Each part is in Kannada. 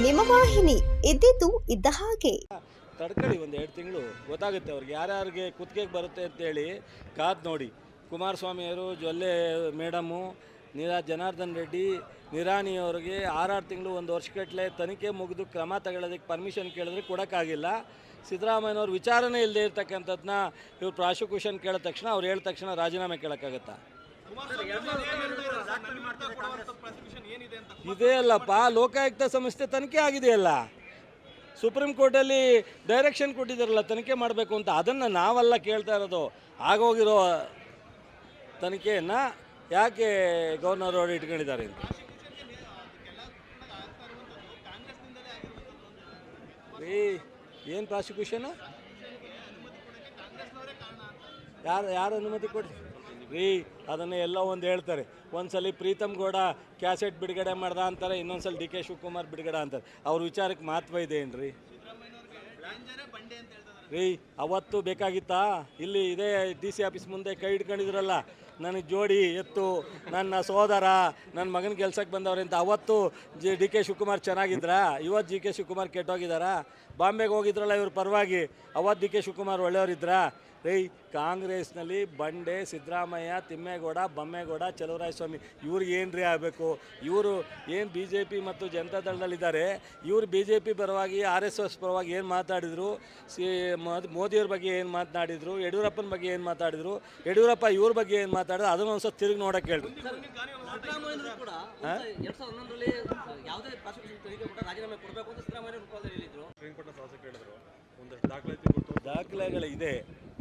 ನಿಮ್ಮ ವಾಹಿನಿ, ಇದ್ದಿದ್ದು ಇದ್ದ ಹಾಗೆ. ತಡ್ಕೊಳ್ಳಿ, ಒಂದು 2 ತಿಂಗಳು ಗೊತ್ತಾಗುತ್ತೆ ಅವ್ರಿಗೆ ಯಾರ್ಯಾರಿಗೆ ಕುತ್ತಿಗೆಗೆ ಬರುತ್ತೆ ಅಂತೇಳಿ ಕಾದು ನೋಡಿ. ಕುಮಾರಸ್ವಾಮಿಯವರು, ಜೊಲ್ಲೆ ಮೇಡಮು, ಜನಾರ್ದನ್ ರೆಡ್ಡಿ, ನಿರಾಣಿಯವರಿಗೆ 6 ತಿಂಗಳು 1 ವರ್ಷಗಟ್ಟಲೆ ತನಿಖೆ ಮುಗಿದು ಕ್ರಮ ತಗೊಳ್ಳೋದಕ್ಕೆ ಪರ್ಮಿಷನ್ ಕೇಳಿದ್ರೆ ಕೊಡೋಕ್ಕಾಗಿಲ್ಲ. ಸಿದ್ದರಾಮಯ್ಯನವ್ರು ವಿಚಾರಣೆ ಇಲ್ಲದೆ ಇರ್ತಕ್ಕಂಥದ್ದನ್ನ ಇವ್ರು ಪ್ರಾಸಿಕ್ಯೂಷನ್ ಕೇಳಿದ ತಕ್ಷಣ ಅವ್ರು ಹೇಳಿದ ತಕ್ಷಣ ರಾಜೀನಾಮೆ ಕೇಳೋಕ್ಕಾಗತ್ತಾ? ಇದೇ ಅಲ್ಲಪ್ಪ, ಲೋಕಾಯುಕ್ತ ಸಂಸ್ಥೆ ತನಿಖೆ ಆಗಿದೆಯಲ್ಲ, ಸುಪ್ರೀಂ ಕೋರ್ಟಲ್ಲಿ ಡೈರೆಕ್ಷನ್ ಕೊಟ್ಟಿದ್ದಾರಲ್ಲ ತನಿಖೆ ಮಾಡಬೇಕು ಅಂತ. ಅದನ್ನು ನಾವೆಲ್ಲ ಕೇಳ್ತಾ ಇರೋದು. ಆಗೋಗಿರೋ ತನಿಖೆಯನ್ನು ಯಾಕೆ ಗವರ್ನರ್ ಅವರು ಇಟ್ಕೊಂಡಿದ್ದಾರೆ ಅಂತ. ಏನು ಪ್ರಾಸಿಕ್ಯೂಷನ್? ಯಾರು ಅನುಮತಿ ಕೊಡಿ ರೀ? ಅದನ್ನು ಎಲ್ಲ ಒಂದು ಹೇಳ್ತಾರೆ. ಒಂದ್ಸಲಿ ಪ್ರೀತಮ್ ಗೌಡ ಕ್ಯಾಸೆಟ್ ಬಿಡುಗಡೆ ಮಾಡ್ದ ಅಂತಾರೆ, ಇನ್ನೊಂದ್ಸಲ ಡಿ ಕೆ ಶಿವಕುಮಾರ್ ಬಿಡುಗಡೆ ಅಂತಾರೆ. ಅವ್ರ ವಿಚಾರಕ್ಕೆ ಮಹತ್ವ ಇದೆ ಏನ್ರಿ ರೀ? ಅವತ್ತು ಬೇಕಾಗಿತ್ತಾ? ಇಲ್ಲಿ ಇದೇ DC ಆಫೀಸ್ ಮುಂದೆ ಕೈ ಹಿಡ್ಕೊಂಡಿದ್ರಲ್ಲ, ನನಗೆ ಜೋಡಿ ಎತ್ತು, ನನ್ನ ಸೋದರ, ನನ್ನ ಮಗನ ಕೆಲ್ಸಕ್ಕೆ ಬಂದವ್ರೆ ಅಂತ. ಅವತ್ತು ಡಿ ಕೆ ಶಿವಕುಮಾರ್ ಚೆನ್ನಾಗಿದ್ರಾ? ಇವತ್ತು ಡಿ ಕೆ ಶಿವಕುಮಾರ್ ಕೆಟ್ಟೋಗಿದ್ದಾರಾ? ಬಾಂಬೆಗೆ ಹೋಗಿದ್ರಲ್ಲ ಇವ್ರ ಪರವಾಗಿ, ಅವತ್ತು ಡಿ ಕೆ ಶಿವಕುಮಾರ್ ಒಳ್ಳೆಯವರಿದ್ರಾ ರೀ? ಕಾಂಗ್ರೆಸ್ನಲ್ಲಿ ಬಂಡೆ, ಸಿದ್ದರಾಮಯ್ಯ, ತಿಮ್ಮೇಗೌಡ, ಬೊಮ್ಮೇಗೌಡ, ಚಲುವರಾಯಸ್ವಾಮಿ ಇವ್ರಿಗೆ ಏನು ರೀ ಆಗಬೇಕು? ಇವರು ಏನು BJP ಮತ್ತು ಜನತಾ ದಳದಲ್ಲಿದ್ದಾರೆ. ಇವರು BJP ಪರವಾಗಿ, RSS ಪರವಾಗಿ ಏನು ಮಾತಾಡಿದರು? ಮೋದಿಯವ್ರ ಬಗ್ಗೆ ಏನು ಮಾತನಾಡಿದರು? ಯಡಿಯೂರಪ್ಪನ ಬಗ್ಗೆ ಏನು ಮಾತಾಡಿದರು? ಯಡಿಯೂರಪ್ಪ ಇವ್ರ ಬಗ್ಗೆ ಏನು ಮಾತಾಡಿದ್ರು? ಅದನ್ನು ಒಂದು ಸ್ವಲ್ಪ ತಿರುಗಿ ನೋಡೋಕೆ ಹೇಳ್ರಿ.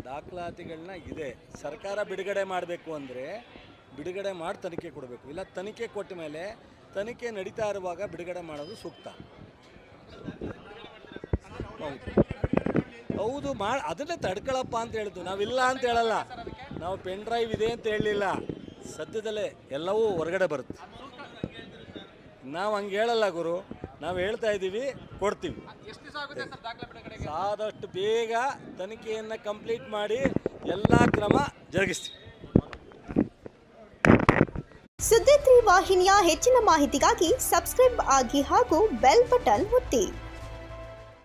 ದಾಖಲಾತಿಗಳನ್ನ ಇದೆ. ಸರ್ಕಾರ ಬಿಡುಗಡೆ ಮಾಡಬೇಕು ಅಂದರೆ ಬಿಡುಗಡೆ ಮಾಡಿ ತನಿಖೆ ಕೊಡಬೇಕು. ಇಲ್ಲ ತನಿಖೆ ಕೊಟ್ಟ ಮೇಲೆ ತನಿಖೆ ನಡೀತಾ ಇರುವಾಗ ಬಿಡುಗಡೆ ಮಾಡೋದು ಸೂಕ್ತ. ಹೌದು, ಅದನ್ನೇ ತಡ್ಕೊಳಪ್ಪ ಅಂತ ಹೇಳಿದ್ದು. ನಾವಿಲ್ಲ ಅಂತ ಹೇಳಲ್ಲ, ನಾವು ಪೆನ್ ಡ್ರೈವ್ ಇದೆ ಅಂತ ಹೇಳಲಿಲ್ಲ. ಸದ್ಯದಲ್ಲೇ ಎಲ್ಲವೂ ಹೊರಗಡೆ ಬರುತ್ತೆ. ನಾವು ಹಂಗೆ ಹೇಳಲ್ಲ ಗುರು, ನಾವು ಹೇಳ್ತಾ ಇದ್ದೀವಿ, ಕೊಡ್ತೀವಿ. ಆದಷ್ಟು ಬೇಗ ತನಿಖೆಯನ್ನು ಕಂಪ್ಲೀಟ್ ಮಾಡಿ ಎಲ್ಲ ಕ್ರಮ ಜರುಗಿಸ್ತೀವಿ. ಸುದ್ದಿ 3 ವಾಹಿನಿಯ ಹೆಚ್ಚಿನ ಮಾಹಿತಿಗಾಗಿ ಸಬ್ಸ್ಕ್ರೈಬ್ ಆಗಿ ಹಾಗೂ ಬೆಲ್ ಬಟನ್ ಒತ್ತಿ.